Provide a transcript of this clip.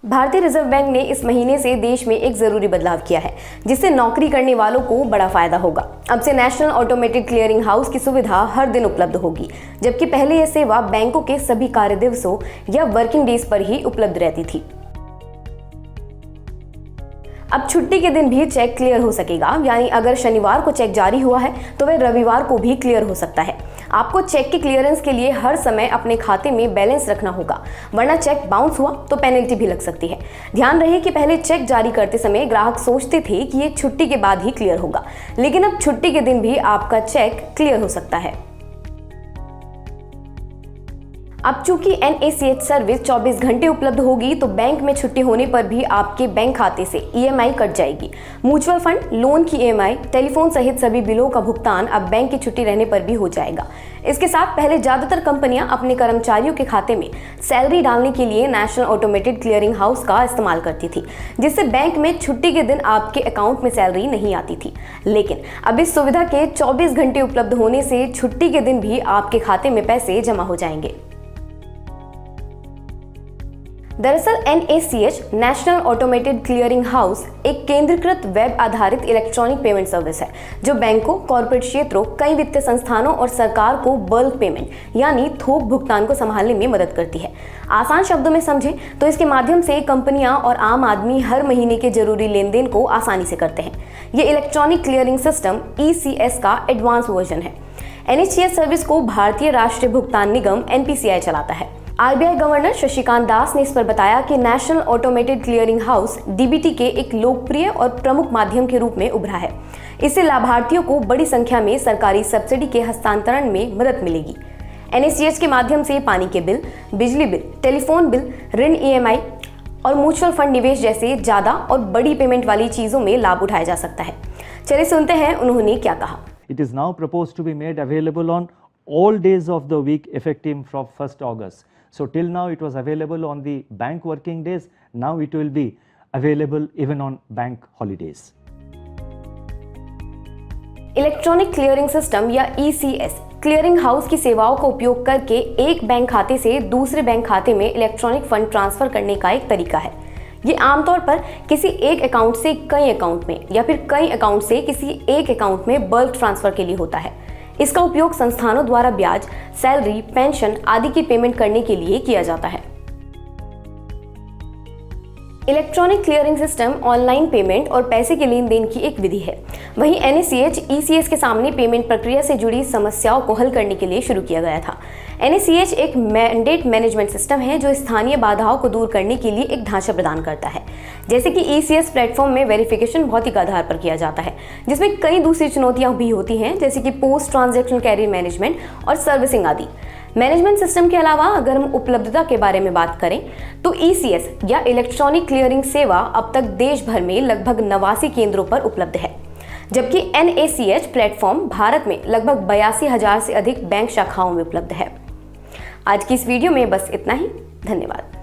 भारतीय reserve bank ने इस महीने से देश में एक जरूरी बदलाव किया है, जिससे नौकरी करने वालों को बड़ा फायदा होगा। अब से नेशनल ऑटोमेटेड क्लियरिंग हाउस की सुविधा हर दिन उपलब्ध होगी, जबकि पहले यह सेवा बैंकों के सभी कार्य दिवसों या वर्किंग डेज पर ही उपलब्ध रहती थी। अब छुट्टी के दिन भी चेक क्लियर हो सकेगा, यानी अगर शनिवार को चेक जारी हुआ है तो वह रविवार को भी क्लियर हो सकता है। आपको चेक की क्लियरेंस के लिए हर समय अपने खाते में बैलेंस रखना होगा, वरना चेक बाउंस हुआ तो पेनल्टी भी लग सकती है। ध्यान रहे कि पहले चेक जारी करते समय ग्राहक सोचते थे कि ये छुट्टी के बाद ही क्लियर होगा, लेकिन अब छुट्टी के दिन भी आपका चेक क्लियर हो सकता है। अब चूंकि NACH सर्विस 24 घंटे उपलब्ध होगी, तो बैंक में छुट्टी होने पर भी आपके बैंक खाते से EMI कट जाएगी। म्यूचुअल फंड, लोन की EMI, टेलीफोन सहित सभी बिलों का भुगतान अब बैंक की छुट्टी रहने पर भी हो जाएगा। इसके साथ पहले ज्यादातर कंपनियां अपने कर्मचारियों के खाते में सैलरी डालने के लिए नेशनल ऑटोमेटेड क्लियरिंग हाउस का इस्तेमाल करती थी, जिससे बैंक में छुट्टी के दिन आपके अकाउंट में सैलरी नहीं आती थी। लेकिन अब इस सुविधा के 24 घंटे उपलब्ध होने से छुट्टी के दिन भी आपके खाते में पैसे जमा हो जाएंगे। दरअसल NACH national automated clearing house एक केंद्रीकृत वेब आधारित इलेक्ट्रॉनिक पेमेंट सर्विस है, जो बैंकों, कॉर्पोरेट क्षेत्रों, कई वित्तीय संस्थानों और सरकार को बल्क पेमेंट यानी थोक भुगतान को संभालने में मदद करती है। आसान शब्दों में समझें तो इसके माध्यम से कंपनियां और आम आदमी हर महीने के जरूरी लेन देन को आसानी से करते हैं। ये इलेक्ट्रॉनिक क्लियरिंग सिस्टम ECS का एडवांस वर्जन है। NACH सर्विस को भारतीय राष्ट्रीय भुगतान निगम NPCI चलाता है। RBI गवर्नर शशिकांत दास ने इस पर बताया कि national automated clearing house DBT के एक लोकप्रिय और प्रमुख माध्यम के रूप में उभरा है। इससे लाभार्थियों को बड़ी संख्या में सरकारी सब्सिडी के हस्तांतरण में मदद मिलेगी। NACH के माध्यम से पानी के बिल, बिजली बिल, टेलीफोन बिल, ऋण EMI और म्यूचुअल फंड निवेश जैसे ज्यादा और बड़ी पेमेंट वाली चीजों में लाभ उठाया जा सकता है। चलिए सुनते हैं उन्होंने क्या कहा। It is now proposed to be made available on all days of the week effective from 1st August. So till now it was available on the bank working days, now it will be available even on bank holidays. Electronic clearing system या ECS clearing house की सेवाओं का उपयोग करके एक bank खाते से दूसरे बैंक खाते में इलेक्ट्रॉनिक फंड ट्रांसफर करने का एक तरीका है। ये आमतौर पर किसी एक अकाउंट से कई अकाउंट में या फिर कई अकाउंट से किसी एक अकाउंट में बल्क ट्रांसफर के लिए होता है। इसका उपयोग संस्थानों द्वारा ब्याज, सैलरी, पेंशन आदि की पेमेंट करने के लिए किया जाता है। Electronic clearing system online payment और पैसे के लेन देन की एक विधि है। वहीं NACH ECS के सामने पेमेंट प्रक्रिया से जुड़ी समस्याओं को हल करने के लिए शुरू किया गया था। NACH एक मैंडेट मैनेजमेंट सिस्टम है, जो स्थानीय बाधाओं को दूर करने के लिए एक ढांचा प्रदान करता है। जैसे कि ECS प्लेटफॉर्म में वेरिफिकेशन भौतिक आधार पर किया जाता है, जिसमें कई दूसरी चुनौतियां भी होती हैं, जैसे कि पोस्ट ट्रांजैक्शन कैरियर मैनेजमेंट और सर्विसिंग आदि। मैनेजमेंट सिस्टम के अलावा अगर हम उपलब्धता के बारे में बात करें तो ECS या इलेक्ट्रॉनिक क्लियरिंग सेवा अब तक देश भर में लगभग 89 केंद्रों पर उपलब्ध है, जबकि NACH प्लेटफॉर्म भारत में लगभग 82,000 से अधिक बैंक शाखाओं में उपलब्ध है। आज की इस वीडियो में बस इतना ही। धन्यवाद।